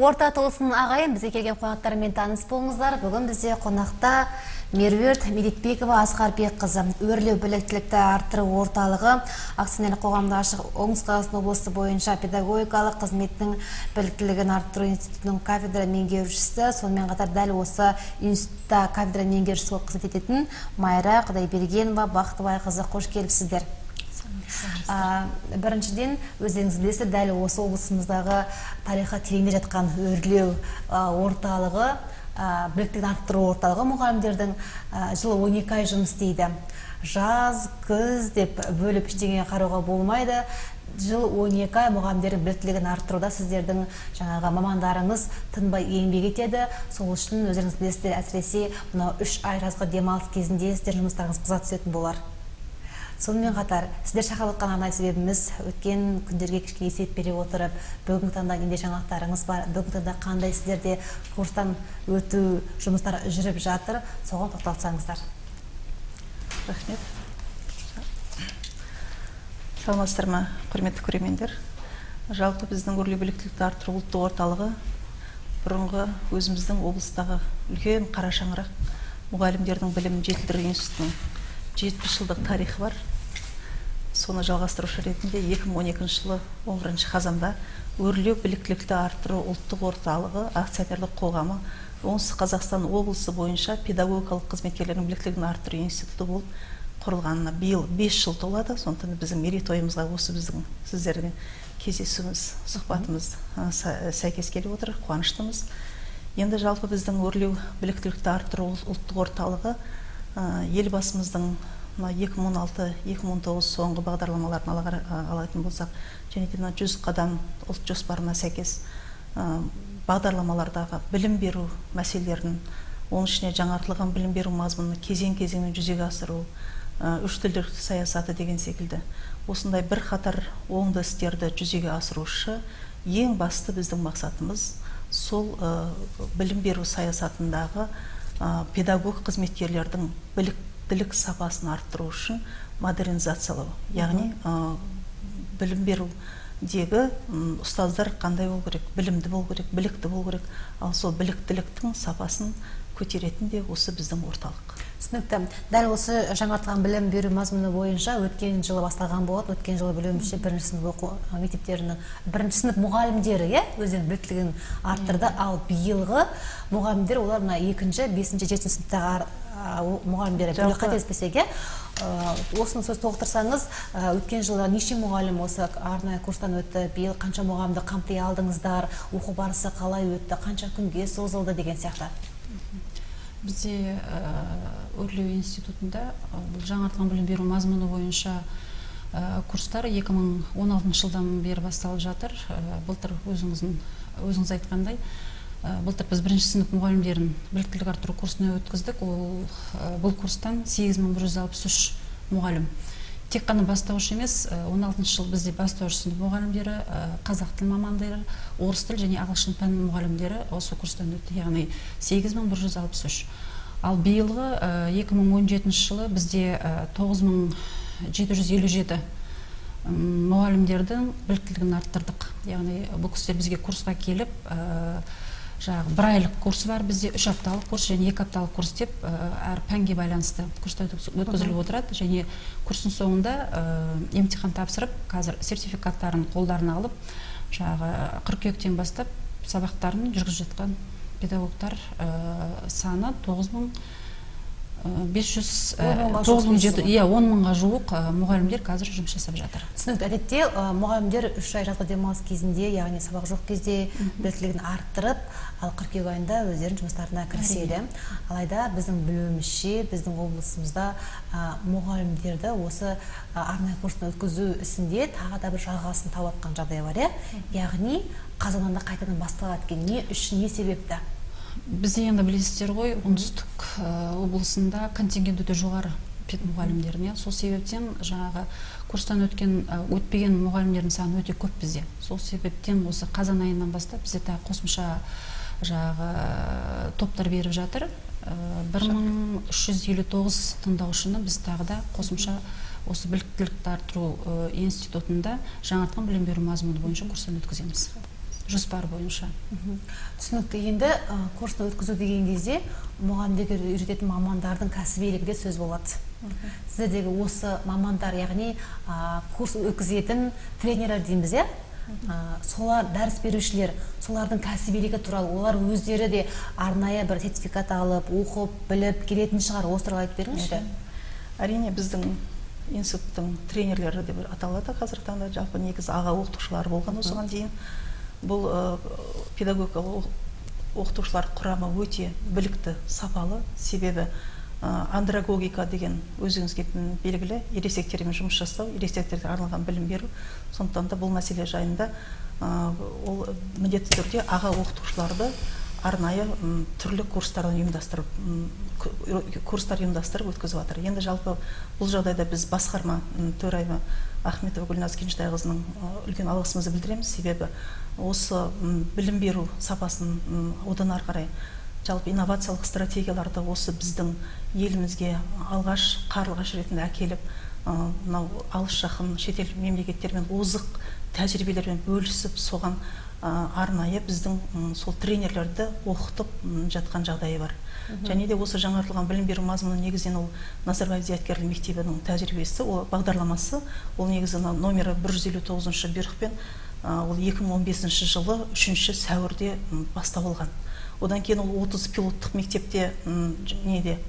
Орта Толысының ағайын бізге келген қонақтармен таныс болыңыздар. Бүгін бізде қонақта Меруерт Медетбекова Асқарбекқызы, өрлеу біліктілікті арттыру орталығы акционерлік қоғамында ашық Оңтүстік Қазақстан облысы бойынша педагогикалық қызметтің біліктілігін арттыру институтының кафедра меңгерушісі, сонымен қатар дәл осы институтта кафедра меңгерушісі болып қызмет ететін Майра Құдайбергенова Бақтыбайқызы, қош келіпсіздер. Біріншіден, өздеріңіз білесіздер, дәл осы облысымыздағы тарихы тереңде жатқан өрлеу орталығы, біліктілігін арттыру орталығы мұғалімдердің жылы 12 ай жұмыс істейді. Жаз, күз деп бөліп ештеңеге қарауға болмайды. Жыл 12 ай мұғалімдердің біліктілігін арттыруда сіздердің жаңағы мамандарыңыз тынбай еңбек етеді. Сол үшін өздеріңіз білесіздер, әсіресе мынау 3 ай жазғы демалыс кезінде сіздер жұмыстарыңыз қыза түсетін болар. Сонымен қатар, сіздер шақырылған арнайы себебіміз өткен күндерге кішкене есеп бере отырып, бүгінгі таңда нендей жаңалықтарыңыз бар, бүгінгі таңда қандай сіздерде курстан өту жұмыстары жүріп жатыр, соған тоқталсаңыздар. Рахмет. Саламатсыздар ма, құрметті көрермендер. Жалпы біздің өрлеу біліктілікті арттыру ұлттық орталығы бұрынғы өзіміздің облыстағы үлкен қара шаңырақ мұғалімдердің білімін жетілдіру институтының 70 жылдық тарихы бар. Соны жалғастырушы ретінде 2012 жылы 11 қазанда өрлеу біліктілікті арттыру ұлттық орталығы акционерлік қоғамы Оңтүстік Қазақстан облысы бойынша педагогикалық қызметкерлердің біліктілігін арттыру институты болып құрылғанына биыл 5 жыл толады. Сондықтан біздің мерейтойымызға осы біздің сіздермен кездесуіміз, сұхбатымыз сәйкес келіп отыр, қуаныштымыз. Енді жалпы біздің өрлеу біліктілікті арттыру ұлттық орталығы елбасымыздың 2016-2019 соңғы бағдарламаларын алатын болсақ, және 100 қадам ұлт жоспарына сәйкес бағдарламалардағы білім беру мәселелерін, оның ішіне жаңартылған білім беру мазмұнын кезең-кезеңмен жүзеге асыру, үш тілдік саясаты деген секілді. Осындай бір қатар оңды істерді жүзеге асырушы ең басты біздің мақсатымыз сол білім беру саясатындағы педагог қызметкерлердің біліктілік сапасын арттыру үшін модернизациялау. Яғни білім берудегі ұстаздар қандай болу керек, білімді болу керек, білікті болу керек, ал сол біліктіліктің сапасын көтеретін де осы біздің орталық. Түсінікті. Дәл осы жаңартылған білім беру мазмұны бойынша өткен жылы басталған болады. Өткен жылы білуімше бірінші сынып оқу мектептерінің бірінші сынып мұғалімдері өздерінің біліктілігін арттырды, ал биылғы мұғалімдер олар екінші, бесінші, жетінші сыныптағы мұғалімдері білу қателеспесек, осыны сөз толықтырсаңыз, өткен жылы неше мұғалім осы арнайы курстан өтті, биыл қанша мұғалімді қамти алдыңыздар, оқу барысы қалай өтті, қанша күнге созылды деген сияқты. Бізде өрлеу институтында жаңартылған білім беру мазмұны бойынша курстар 2016 жылдан бері басталып жатыр. Былтыр өзіңіз айтқандай, былтыр біз бірінші сынып мұғалімдерін біліктілік арттыру курсына өткіздік. Бұл курстан 8163 мұғалім. Тек қана бастауыш емес, 16 жыл бізде бастауыш сынып мұғалімдері, қазақ тіл мамандары, орыс тіл және ағылшын пәні мұғалімдері осы курстан өтті, яғни 8163. Ал биылғы 2017 жылы бізде 9757 мұғалімдердің біліктілігін арттырдық. Яғни бұл кісілер бізге курсқа келіп, бір айлық курсы бар бізде, 3 апталық курс және 2 апталық курс деп әр пәнге байланысты курстар өткізіліп отырады. Және курстың соңында емтихан тапсырып, қазір сертификаттарын қолдарына алып, қыркүйектен бастап сабақтарын жүргізіп жатқан педагогтар саны 10 мыңға жуық мұғалімдер қазір жұмыс жасап жатыр. Түсінікті. Әдетте мұғалімдер 3 ай жазғы демалыс кезінде, яғни сабақ жоқ кезде біліктілігін арттырып, ал қыркүйек айында өздерінің жұмыстарына кіріседі. Алайда біздің білуімізше, біздің облысымызда мұғалімдерді осы арнайы курсын өткізу ісінде тағы да бір жалғасын тауып жатқан жағдай бар. Яғни қазаннан қайтадан басталады екен. Не үшін, не себепті? Бізде енді білесіздер ғой, оңтүстік облысында контингент өте жоғары мұғалімдеріне. Сол себептен жаңағы курстан өтпеген мұғалімдердің саны өте көп бізде. Сол себептен осы қазан айынан бастап бізде тағы қосымша топтар беріп жатыр. 1359 тыңдаушыны біз тағы да қосымша осы біліктілікті арттыру институтында жаңартылған білім беру мазмұны бойынша курстан өткіземіз. жоспар бойынша. Түсінікті. Енді курсты өткізу деген кезде мұғалімдерге үйрететін мамандардың кәсібилігі де сөз болады. Сіздердегі осы мамандар, яғни курс өткізетін тренерлер дейміз, солар, дәріс берушілер, солардың кәсібилігі туралы, олар өздері де арнайы бір сертификат алып, оқып, біліп келетін шығар. Осы туралы айтып беріңізші. Әрине, біздің институттың тренерлері деп аталады қазіргі таңда. Жалпы негізі аға оқытушылар болған осыған дейін. Бұл педагогикалық оқытушылар құрамы өте білікті, сапалы. Себебі андрогогика деген өзіңізге белгілі, ересектермен жұмыс жасау, ересектерге арналған білім беру. Сондықтан да бұл мәселе жайында ол міндетті түрде аға оқытушыларды арнайы түрлі курстар ұйымдастырып өткізіп жатыр. Енді жалпы бұл жағдайда біз басқарма төрайымы Ахметова Гүлназ Кенжетайқызының үлкен алғысымызды білдіреміз. Себебі осы білім беру сапасын одан ары қарай жалпы инновациялық стратегияларды осы біздің елімізге қарлығаш ретінде әкеліп, мынау алыс жақын шетел мемлекеттермен озық тәжірибелермен бөлісіп, соған арнайы біздің сол тренерлерді оқытып жатқан жағдайы бар. Және де осы жаңартылған білім беру мазмұны негізінен ол Назарбаев зияткерлік мектебінің тәжірибесі, ол бағдарламасы, ол негізі номері 159 бұйрықпен ол 2015 жылы 3 сәуірде басталған. Одан кейін ол 30 пилоттық мектепте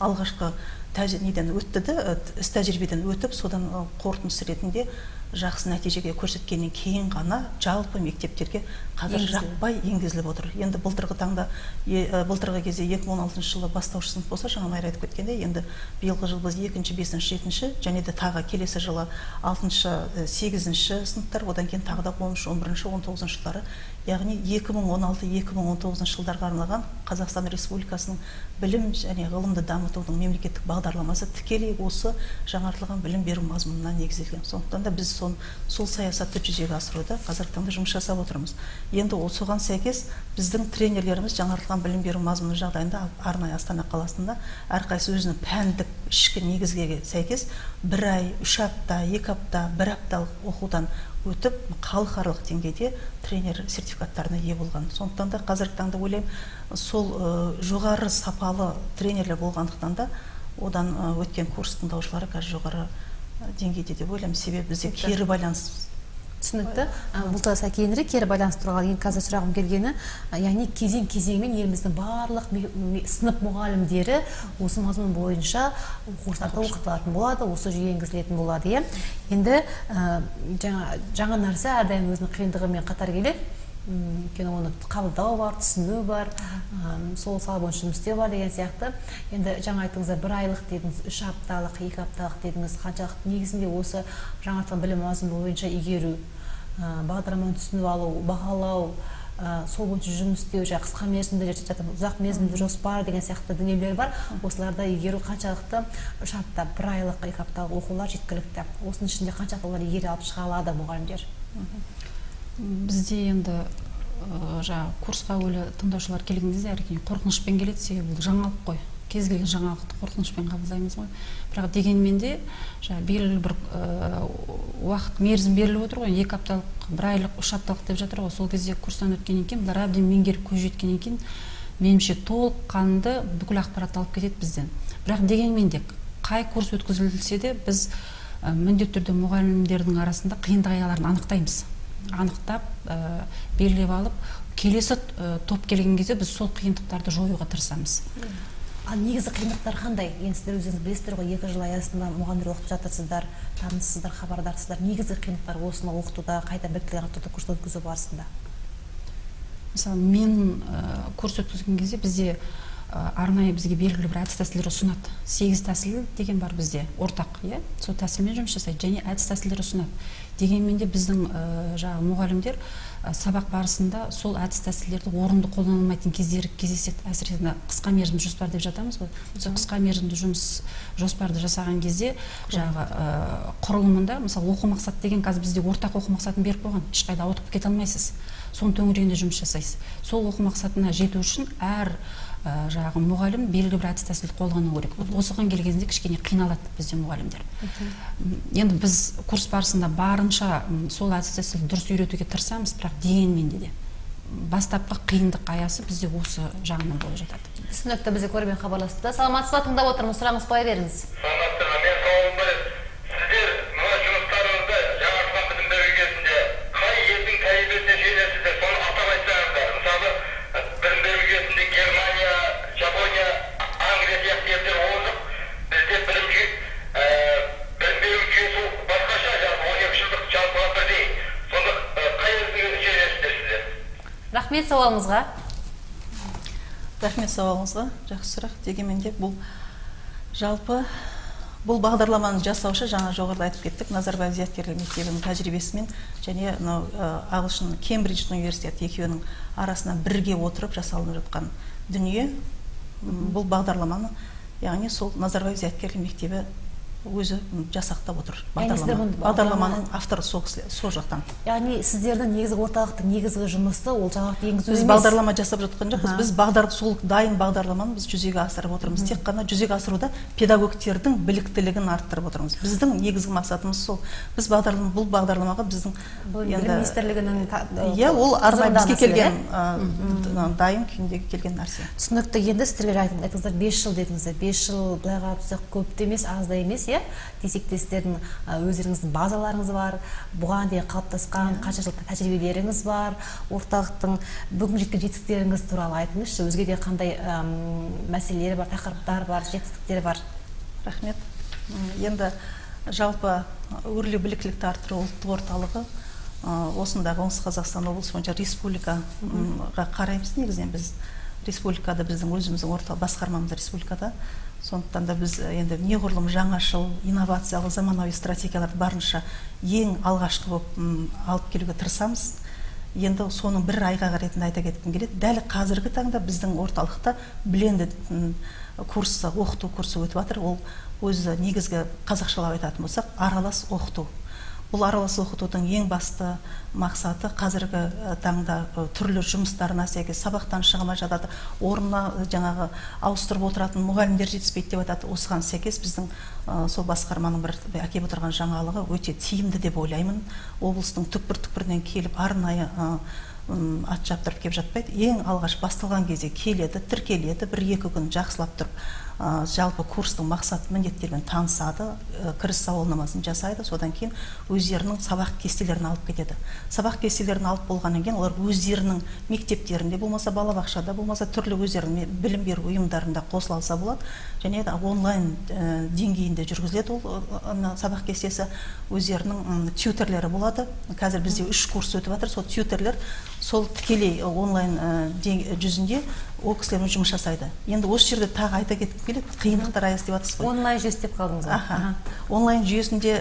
алғашқы іс тәжірибеден өтіп, содан қорытындысы ретінде жақсы нәтижеге көрсеткеннен кейін ғана жалпы мектептерге қазір жаппай енгізіліп отыр. Енді былтырғы кезде 2016 жылы бастауыш сынып болса, жаңа Майра айтып кеткенде, енді биылғы жыл біз 2-ші, 5-ші, 7-ші және де тағы келесі жылы 6-ші, 8-ші сыныптар, одан кейін тағы да 10-ші, 11-ші, 19-ші жылдары, яғни 2016-2019 жылдарға арналған Қазақстан Республикасының білім және ғылымды дамытудың мемлекеттік бағдарламасы тікелей осы жаңартылған білім беру мазмұнына негізделген. Сондықтан да біз сол саясатты жүзеге асыруда қазіргі таңда жұмыс жасап отырмыз. Енді соған сәйкес біздің тренерлеріміз жаңартылған білім беру мазмұны жағдайында арнайы Астана қаласында әрқайсысы өзінің пәндік ішкі негізге сәйкес 1 ай, 3 апта, 2 апта, 1 апталық оқудан өтіп, халықаралық деңгейде тренер сертификаттарына ие болған. Сондықтан да қазіргі таңда ойлаймын, сол жоғары сапалы тренерлер болғандықтан да одан өткен курс тыңдаушылары қазір жоғары деңгейде деп ойлаймын. Себебі бізде кері байланыс. Түсінікті. Бұл да кейінірек кері байланыс туралы қазір сұрағым келгені, яғни кезең-кезеңмен еліміздің барлық сынып мұғалімдері осы мазмұн бойынша курстарда оқытылатын болады, осы жүйе енгізілетін болады. Енді жаңа нәрсе әрдайым өзінің қиындығымен қатар келеді. Өйткені оны қабылдау бар, түсіну бар, сол сала бойынша жұмыс істеу бар деген сияқты. Енді жаңа айтыңыздар 1 айлық дедіңіз, 3 апталық, 2 апталық дедіңіз, қаншалықты негізінде осы жаңартылған білім мазмұны бойынша игеру, бағдарламаны түсініп алу, бағалау, сол бойынша жұмыс істеу, қысқа мерзімді, ұзақ мерзімді жоспар деген сияқты дүниелер бар. Осыларда игеру қаншалықты 3 апта, 1 айлық, 2 апталық оқулар жеткілікті. Осының ішінде қаншалықты олар игере алып шыға алады мұғалімдер? Бізде енді курсқа өлі тыңдаушылар келген кезде әрине қорқынышпен келеді, себебі бұл жаңалық қой. Кез келген жаңалықты қорқынышпен қабылдаймыз ғой. Бірақ дегенмен де белгілі бір уақыт мерзім беріліп отыр ғой, 2 апталық, 1 айлық, 3 апталық деп жатыр ғой. Сол кезде курстан өткеннен кейін, бұлар әбден меңгеріп көз жеткеннен кейін, меніңше толыққанды бүкіл ақпарат алып кетеді бізден. Бірақ дегенмен де қай курс өткізілсе де біз міндетті түрде мұғалімдердің арасында қиындық айларын анықтаймыз. Анықтап, белгілеп алып, келесі топ келген кезде біз сол қиындықтарды жоюға тырысамыз. Ал негізі қиындықтар қандай? Енді сіздер өзіңіз білесіздер ғой, 2 жыл аясында мұғалімдер оқытып жатырсыздар, таныссыздар, хабардарсыздар. Негізгі қиындықтар осыны оқытуда, қайта біліктілігін арттыруда, курс өткізу барысында. Мысалы, мен курс өткізген кезде бізде арнайы бізге белгілі бір әдіс тәсілдер ұсынады. 8 тәсіл деген бар бізде, ортақ, сол тәсілмен жұмыс жасайды, және әдіс тәсілдер ұсынады. Дегенмен де біздің мұғалімдер сабақ барысында сол әдіс тәсілдерді орынды қолдана алмайтын кездері кездеседі. Әсіресе қысқа мерзімді жоспар деп жатамыз ғой. Сол қысқа мерзімді жұмыс жоспарды жасаған кезде құрылымында, мысалы, оқу мақсат деген қазір бізде ортақ оқу мақсатын беріп қойған, ешқайда ауытқып кете алмайсыз. Соның төңірегінде жұмыс жасайсыз. Сол оқу мақсатына жету үшін әр мұғалім белгілі бір әдіс тәсілді қолдану керек. Осыған келгенде кішкене қиналады бізде мұғалімдер. Енді біз курс барысында барынша сол әдіс тәсілді дұрыс үйретуге тырысамыз, бірақ дегенмен де бастапқы қиындық аясы бізде осы жағынан болып жатады. Түсінікті, бізге көрермен хабарласты. Саламатсыз ба, тыңдап отырмыз, сұрағыңыз қоя беріңіз. Саламатсыз ба, мен сауалым бар еді. Сіздер мына жұмыстарыңызды жаңартылған білім беру кезінде қай елдің тәжірибесіне сүйенесіздер, соны атап айтсаңыздар. Мысалы, білім беру кезінде Германия, Жапония, Англия сияқты елдер озық, бізде білім беру жүйесі басқаша, 12 жылдық жалпыға бірдей. Сонда қай елдің сүйенесіздер сіздер? Рахмет сауалыңызға. Рахмет сауалыңызға, жақсы сұрақ. Дегенмен де бұл жалпы бұл бағдарламаны жасаушы жаңа жоғарыда айтып кеттік, Назарбаев зияткерлік мектебінің тәжірибесімен және ағылшын Кембридж университеті екеуінің арасынан бірге отырып жасалынып жатқан дүние. Бұл бағдарламаны, яғни сол Назарбаев зияткерлік мектебі өзі жасақтап отыр. Бағдарламаның авторы сол жақтан. Яғни сіздердің негізгі орталықтың негізгі жұмысы ол жаңалықты енгізу емес. Біз бағдарлама жасап жатқан жоқпыз. Біз сол дайын бағдарламаны біз жүзеге асырып отырмыз. Тек қана жүзеге асыруда педагогтердің біліктілігін арттырып отырмыз. Біздің негізгі мақсатымыз сол. Біз бұл бағдарламаға біздің білім министрлігінің ол арнайы бізге келген дайын күйіндегі келген нәрсе. Түсінікті. Енді сіздерге айтыңыздар 5 жыл дедіңіздер. 5 жыл былайға түсек көп те емес, аз да емес. Десек те сіздердің өздеріңіздің базаларыңыз бар, бұған дейін қалыптасқан қанша жылдық тәжірибелеріңіз бар, орталықтың бүгін жеткен жетістіктеріңіз туралы айтыңызшы, өзге де қандай мәселелер бар, тақырыптар бар, жетістіктер бар. Рахмет. Енді жалпы өрлеу біліктілікті арттыру ұлттық орталығы осындағы Оңтүстік Қазақстан облысы бойынша республикаға қараймыз. Негізінен біз республикада, біздің өзіміздің орталық басқармамыз республикада. Сондықтан да біз енді неғұрлым жаңашыл, инновациялық, заманауи стратегияларды барынша ең алғашқы болып алып келуге тырысамыз. Енді соның бір айғағы ретінде айта кеткім келеді. Дәл қазіргі таңда біздің орталықта blended курсы, оқыту курсы өтіп жатыр. Ол өзі негізгі қазақшалап айтатын болсақ, аралас оқыту. Бұл аралас оқытудың ең басты мақсаты қазіргі таңда түрлі жұмыстарына сәйкес сабақтан шығамай жатады, орнына жаңағы ауыстырып отыратын мұғалімдер жетіспейді деп айтады. Осыған сәйкес біздің сол басқарманың бір әкеп отырған жаңалығы өте тиімді деп ойлаймын. Облыстың түкпір-түкпірінен келіп арнайы ат жаптырып келіп жатпайды. Ең алғаш басталған кезде келеді, тіркеледі, 1-2 күн жақсылап тұрып жалпы курстың мақсат міндеттерімен танысады, кіріс сауалнамасын жасайды, содан кейін өздерінің сабақ кестелерін алып кетеді. Сабақ кестелерін алып болғаннан кейін олар өздерінің мектептерінде, болмаса балабақшада, болмаса түрлі өздерінің білім беру ұйымдарында қосыла алса болады, және онлайн деңгейінде жүргізіледі ол сабақ кестесі. Өздерінің тьютерлері болады. Қазір бізде 3 курс өтіп жатыр. Сол тьютерлер сол тікелей онлайн жүзінде ол кісілермен жұмыс жасайды. Енді осы жерде тағы айта кетіп келеді, қиындықтар аясы деп жатсыз ғой. Онлайн жүйесі деп қалдыңыз ғой. Онлайн жүйесінде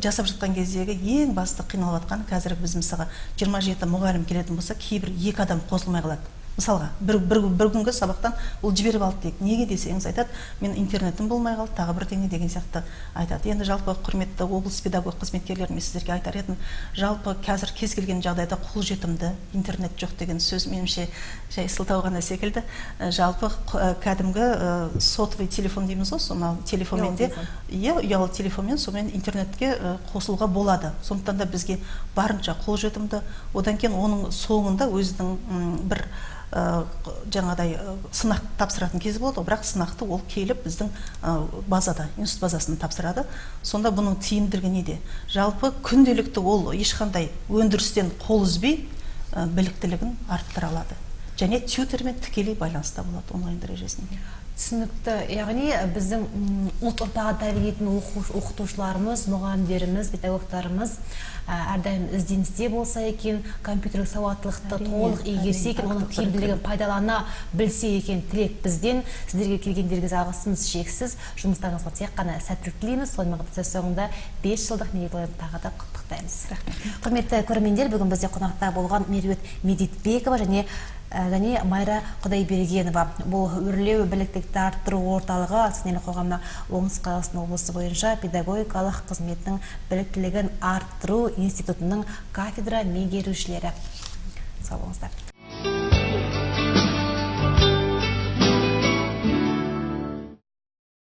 жасап жатқан кездегі ең басты қиналып жатқан, қазір біз мысалға 27 мұғалім келетін болса, кейбір 2 адам қосылмай қалады. Мысалға, бір күнгі сабақтан ол жіберіп алды дейік. Неге десеңіз айтады, мен интернетім болмай қалды, тағы бірдеңе деген сияқты айтады. Енді жалпы құрметті облыс педагог қызметкерлеріме сіздерге айтар едім, жалпы қазір кез келген жағдайда қолжетімді интернет жоқ деген сөз меніңше жай сылтау ғана секілді. Жалпы кәдімгі сотовый телефон дейміз ғой, сонау телефонмен де, ұялы телефонмен сонымен интернетке қосылуға болады. Сондықтан да бізге барынша қолжетімді, одан кейін оның соңында өзінің бір жаңадай сынақ тапсыратын кезі болады, бірақ сынақты ол келіп біздің базада, институт базасында тапсырады. Сонда бұның тиімділігі неде? Жалпы күнделікті ол ешқандай өндірістен қол үзбей біліктілігін арттыра алады. Және тьютермен тікелей байланыста болады онлайн дәрежесінде. Түсінікті. Яғни біздің ұлт ұрпағын тәрбиелейтін оқытушыларымыз, мұғалімдеріміз, педагогтарымыз әрдайым ізденісте болса екен, компьютерлік сауаттылықты толық игерсе екен, оның тиімділігін пайдалана білсе екен тілек бізден. Сіздерге келгендеріңізге алғысымыз шексіз. Жұмыстарыңызға тек қана сәттілік тілейміз. Сонымен қатар соңында 5 жылдық мерейтойын тағы да құттықтаймыз. Құрметті көрермендер, бүгін бізде қонақта болған Меруерт Медетбекова және Майра Құдайбергенова. Бұл өрлеу біліктілікті арттыру орталығы акционерлік қоғамы Оңтүстік Қазақстан облысы бойынша педагогикалық қызметтің біліктілігін арттыру институтының кафедра меңгерушілері. Сау болыңыздар.